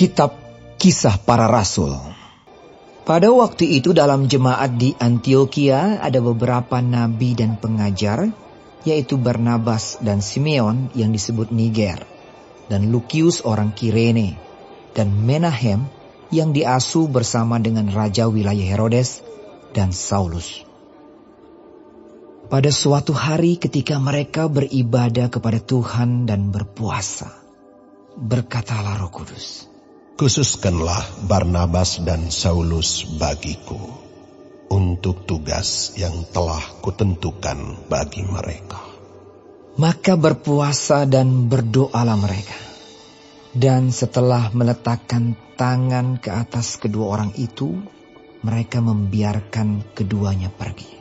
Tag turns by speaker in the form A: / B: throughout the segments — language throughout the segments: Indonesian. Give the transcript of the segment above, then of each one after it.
A: Kitab Kisah Para Rasul. Pada waktu itu dalam jemaat di Antiokhia ada beberapa nabi dan pengajar, yaitu Barnabas dan Simeon yang disebut Niger, dan Lukius orang Kirene, dan Menahem yang diasuh bersama dengan raja wilayah Herodes dan Saulus. Pada suatu hari ketika mereka beribadah kepada Tuhan dan berpuasa, berkatalah Roh Kudus,
B: "Khususkanlah Barnabas dan Saulus bagiku untuk tugas yang telah kutentukan bagi mereka."
A: Maka berpuasa dan berdoalah mereka. Dan setelah meletakkan tangan ke atas kedua orang itu, mereka membiarkan keduanya pergi.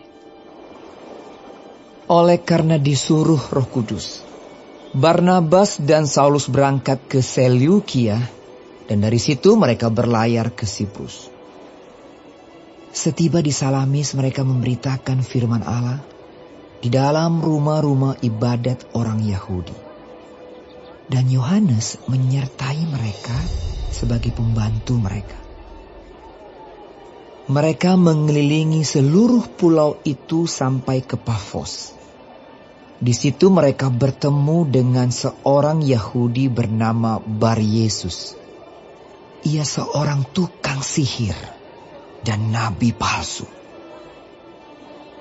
A: Oleh karena disuruh Roh Kudus, Barnabas dan Saulus berangkat ke Seleukia, dan dari situ mereka berlayar ke Siprus. Setiba di Salamis mereka memberitakan firman Allah di dalam rumah-rumah ibadat orang Yahudi. Dan Yohanes menyertai mereka sebagai pembantu mereka. Mereka mengelilingi seluruh pulau itu sampai ke Pafos. Di situ mereka bertemu dengan seorang Yahudi bernama Bar-Yesus. Ia seorang tukang sihir dan nabi palsu.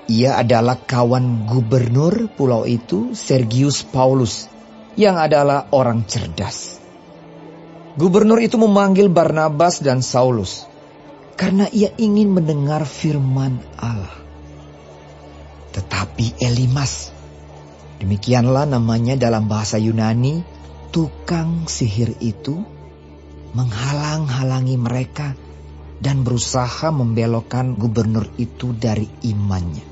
A: Ia adalah kawan gubernur pulau itu, Sergius Paulus, yang adalah orang cerdas. Gubernur itu memanggil Barnabas dan Saulus karena ia ingin mendengar firman Allah. Tetapi Elimas, demikianlah namanya dalam bahasa Yunani, tukang sihir itu, menghalang-halangi mereka dan berusaha membelokkan gubernur itu dari imannya.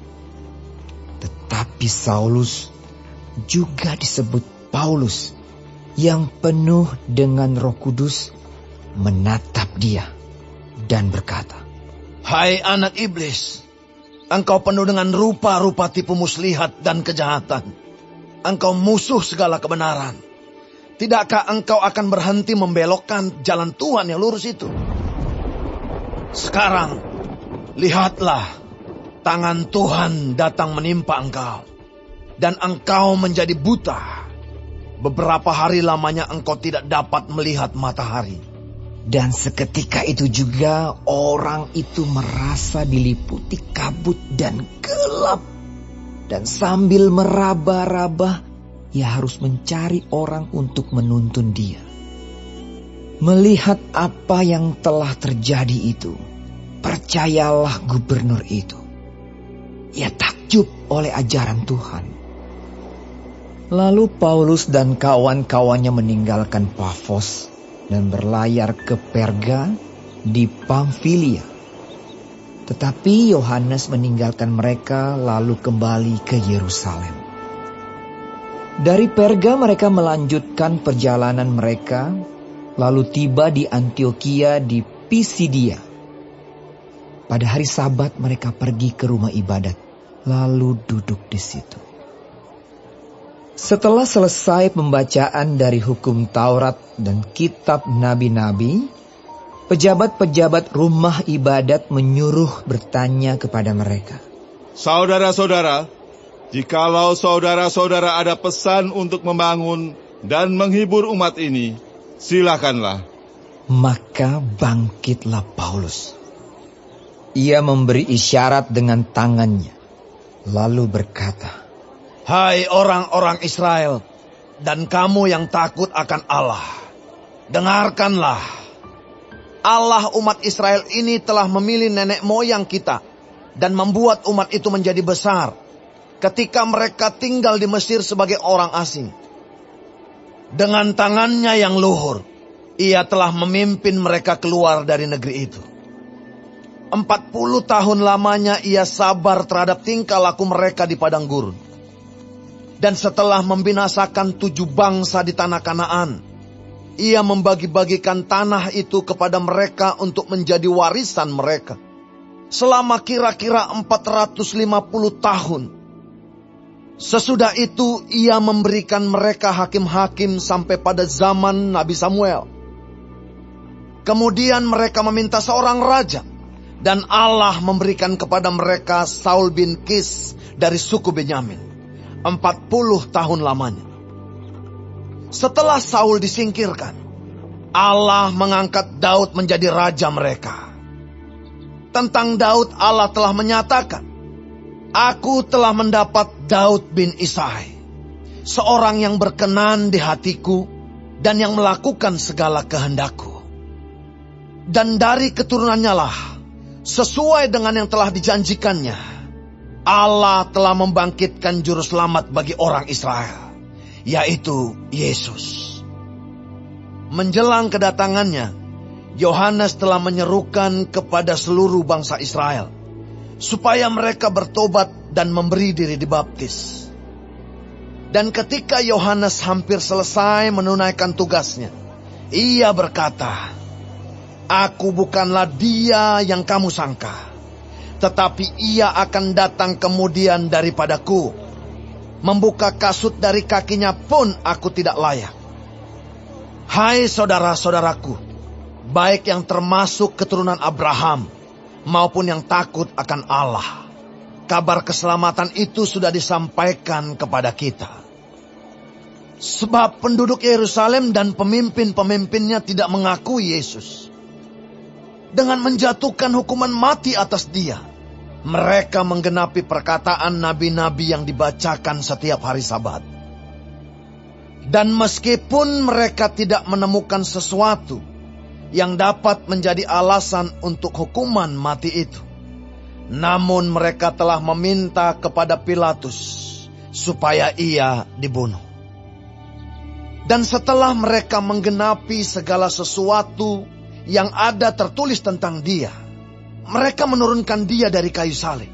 A: Tetapi Saulus, juga disebut Paulus, yang penuh dengan Roh Kudus, menatap dia dan berkata,
C: "Hai anak iblis, engkau penuh dengan rupa-rupa tipu muslihat dan kejahatan. Engkau musuh segala kebenaran. Tidakkah engkau akan berhenti membelokkan jalan Tuhan yang lurus itu? Sekarang, lihatlah, tangan Tuhan datang menimpa engkau, dan engkau menjadi buta. Beberapa hari lamanya engkau tidak dapat melihat matahari."
A: Dan seketika itu juga orang itu merasa diliputi kabut dan gelap. Dan sambil meraba-raba, ia harus mencari orang untuk menuntun dia. Melihat apa yang telah terjadi itu, percayalah gubernur itu. Ia takjub oleh ajaran Tuhan. Lalu Paulus dan kawan-kawannya meninggalkan Pafos dan berlayar ke Perga di Pamfilia. Tetapi Yohanes meninggalkan mereka lalu kembali ke Yerusalem. Dari Perga mereka melanjutkan perjalanan mereka, lalu tiba di Antiokhia di Pisidia. Pada hari Sabat mereka pergi ke rumah ibadat, lalu duduk di situ. Setelah selesai pembacaan dari hukum Taurat dan kitab nabi-nabi, pejabat-pejabat rumah ibadat menyuruh bertanya kepada mereka,
D: "Saudara-saudara, jikalau saudara-saudara ada pesan untuk membangun dan menghibur umat ini, silakanlah."
A: Maka bangkitlah Paulus. Ia memberi isyarat dengan tangannya, lalu berkata,
C: "Hai orang-orang Israel, dan kamu yang takut akan Allah, dengarkanlah. Allah umat Israel ini telah memilih nenek moyang kita dan membuat umat itu menjadi besar ketika mereka tinggal di Mesir sebagai orang asing. Dengan tangannya yang luhur, ia telah memimpin mereka keluar dari negeri itu. 40 tahun lamanya ia sabar terhadap tingkah laku mereka di padang gurun. Dan setelah membinasakan 7 bangsa di tanah Kanaan, ia membagi-bagikan tanah itu kepada mereka untuk menjadi warisan mereka. Selama kira-kira 450 tahun. Sesudah itu ia memberikan mereka hakim-hakim sampai pada zaman Nabi Samuel. Kemudian mereka meminta seorang raja, dan Allah memberikan kepada mereka Saul bin Kis dari suku Benyamin, 40 tahun lamanya. Setelah Saul disingkirkan, Allah mengangkat Daud menjadi raja mereka. Tentang Daud Allah telah menyatakan, "Aku telah mendapat Daud bin Isai, seorang yang berkenan di hatiku dan yang melakukan segala kehendakku. Dan dari keturunannya lah, sesuai dengan yang telah dijanjikannya, Allah telah membangkitkan juru selamat bagi orang Israel, yaitu Yesus." Menjelang kedatangannya, Yohanes telah menyerukan kepada seluruh bangsa Israel, supaya mereka bertobat dan memberi diri dibaptis. Dan ketika Yohanes hampir selesai menunaikan tugasnya, ia berkata, "Aku bukanlah dia yang kamu sangka, tetapi ia akan datang kemudian daripadaku. Membuka kasut dari kakinya pun aku tidak layak." Hai saudara-saudaraku, baik yang termasuk keturunan Abraham maupun yang takut akan Allah, kabar keselamatan itu sudah disampaikan kepada kita. Sebab penduduk Yerusalem dan pemimpin-pemimpinnya tidak mengakui Yesus. Dengan menjatuhkan hukuman mati atas dia, mereka menggenapi perkataan nabi-nabi yang dibacakan setiap hari Sabat. Dan meskipun mereka tidak menemukan sesuatu yang dapat menjadi alasan untuk hukuman mati itu, namun mereka telah meminta kepada Pilatus supaya ia dibunuh. Dan setelah mereka menggenapi segala sesuatu yang ada tertulis tentang dia, mereka menurunkan dia dari kayu salib,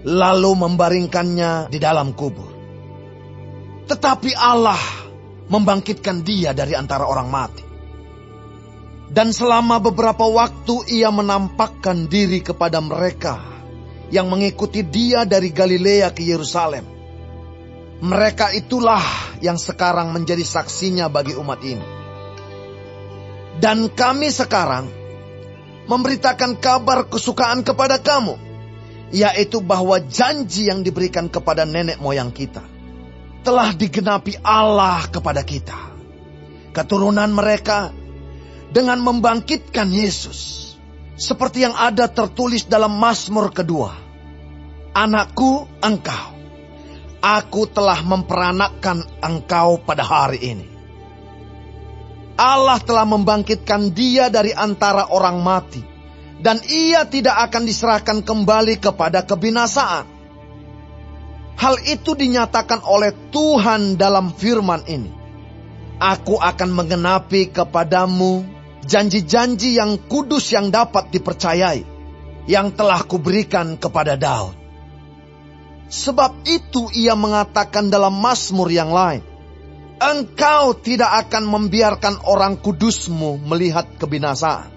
C: lalu membaringkannya di dalam kubur. Tetapi Allah membangkitkan dia dari antara orang mati. Dan selama beberapa waktu ia menampakkan diri kepada mereka yang mengikuti dia dari Galilea ke Yerusalem. Mereka itulah yang sekarang menjadi saksinya bagi umat ini. Dan kami sekarang memberitakan kabar kesukaan kepada kamu, yaitu bahwa janji yang diberikan kepada nenek moyang kita telah digenapi Allah kepada kita. Keturunan mereka dengan membangkitkan Yesus, seperti yang ada tertulis dalam Mazmur kedua. "Anakku, engkau, aku telah memperanakkan engkau pada hari ini." Allah telah membangkitkan dia dari antara orang mati, dan ia tidak akan diserahkan kembali kepada kebinasaan. Hal itu dinyatakan oleh Tuhan dalam firman ini, "Aku akan menggenapi kepadamu janji-janji yang kudus yang dapat dipercayai, yang telah kuberikan kepada Daud." Sebab itu ia mengatakan dalam Mazmur yang lain, "Engkau tidak akan membiarkan orang kudusmu melihat kebinasaan."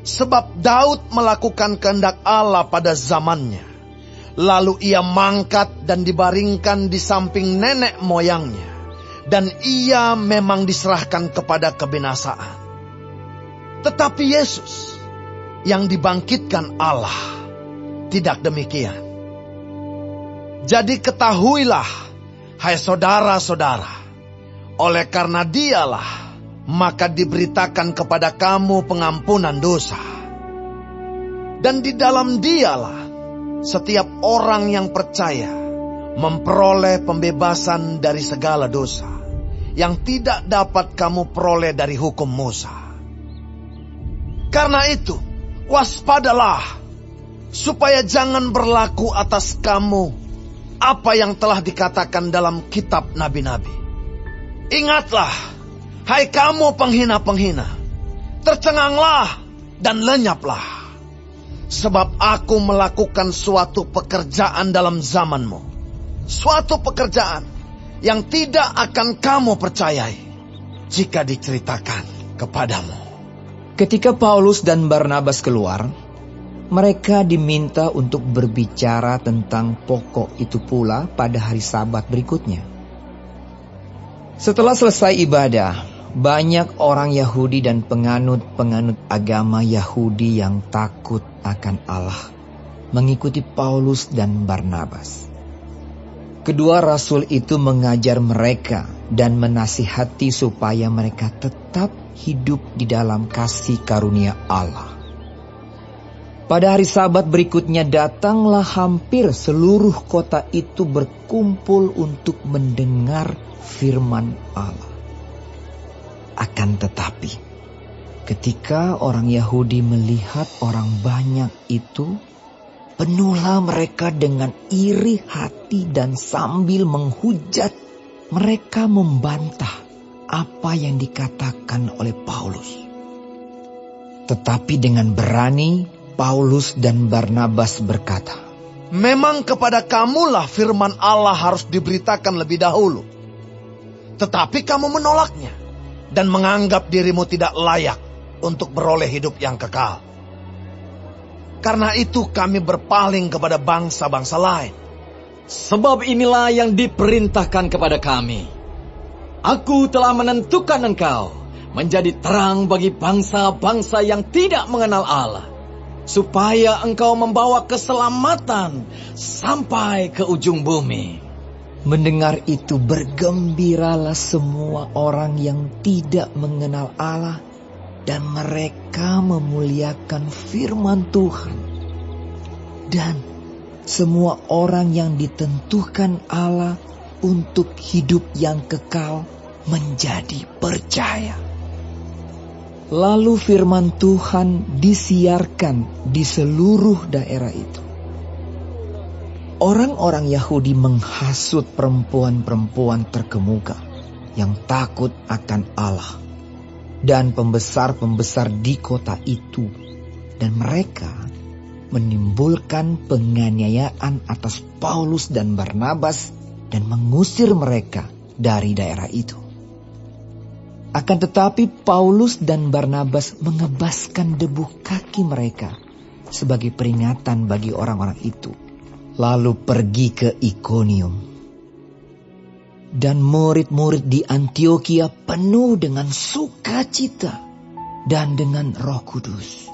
C: Sebab Daud melakukan kehendak Allah pada zamannya. Lalu ia mangkat dan dibaringkan di samping nenek moyangnya. Dan ia memang diserahkan kepada kebinasaan. Tetapi Yesus yang dibangkitkan Allah tidak demikian. Jadi ketahuilah, hai saudara-saudara, oleh karena dialah maka diberitakan kepada kamu pengampunan dosa. Dan di dalam dialah setiap orang yang percaya memperoleh pembebasan dari segala dosa yang tidak dapat kamu peroleh dari hukum Musa. Karena itu, waspadalah supaya jangan berlaku atas kamu apa yang telah dikatakan dalam kitab nabi-nabi. Ingatlah, hai kamu penghina-penghina, tercenganglah dan lenyaplah. Sebab aku melakukan suatu pekerjaan dalam zamanmu. Suatu pekerjaan yang tidak akan kamu percayai jika diceritakan kepadamu.
A: Ketika Paulus dan Barnabas keluar, mereka diminta untuk berbicara tentang pokok itu pula pada hari Sabat berikutnya. Setelah selesai ibadah, banyak orang Yahudi dan penganut-penganut agama Yahudi yang takut akan Allah mengikuti Paulus dan Barnabas. Kedua rasul itu mengajar mereka dan menasihati supaya mereka tetap hidup di dalam kasih karunia Allah. Pada hari Sabat berikutnya datanglah hampir seluruh kota itu berkumpul untuk mendengar firman Allah. Akan tetapi, ketika orang Yahudi melihat orang banyak itu, penuhlah mereka dengan iri hati dan sambil menghujat, mereka membantah apa yang dikatakan oleh Paulus. Tetapi dengan berani, Paulus dan Barnabas berkata,
C: "Memang kepada kamulah firman Allah harus diberitakan lebih dahulu. Tetapi kamu menolaknya dan menganggap dirimu tidak layak untuk beroleh hidup yang kekal. Karena itu kami berpaling kepada bangsa-bangsa lain.
E: Sebab inilah yang diperintahkan kepada kami. Aku telah menentukan engkau menjadi terang bagi bangsa-bangsa yang tidak mengenal Allah, supaya engkau membawa keselamatan sampai ke ujung bumi."
A: Mendengar itu bergembiralah semua orang yang tidak mengenal Allah, dan mereka memuliakan firman Tuhan. Dan semua orang yang ditentukan Allah untuk hidup yang kekal menjadi percaya. Lalu firman Tuhan disiarkan di seluruh daerah itu. Orang-orang Yahudi menghasut perempuan-perempuan terkemuka yang takut akan Allah dan pembesar-pembesar di kota itu, dan mereka menimbulkan penganiayaan atas Paulus dan Barnabas dan mengusir mereka dari daerah itu. Akan tetapi Paulus dan Barnabas mengebaskan debu kaki mereka sebagai peringatan bagi orang-orang itu, lalu pergi ke Ikonium. Dan murid-murid di Antiokhia penuh dengan sukacita dan dengan Roh Kudus.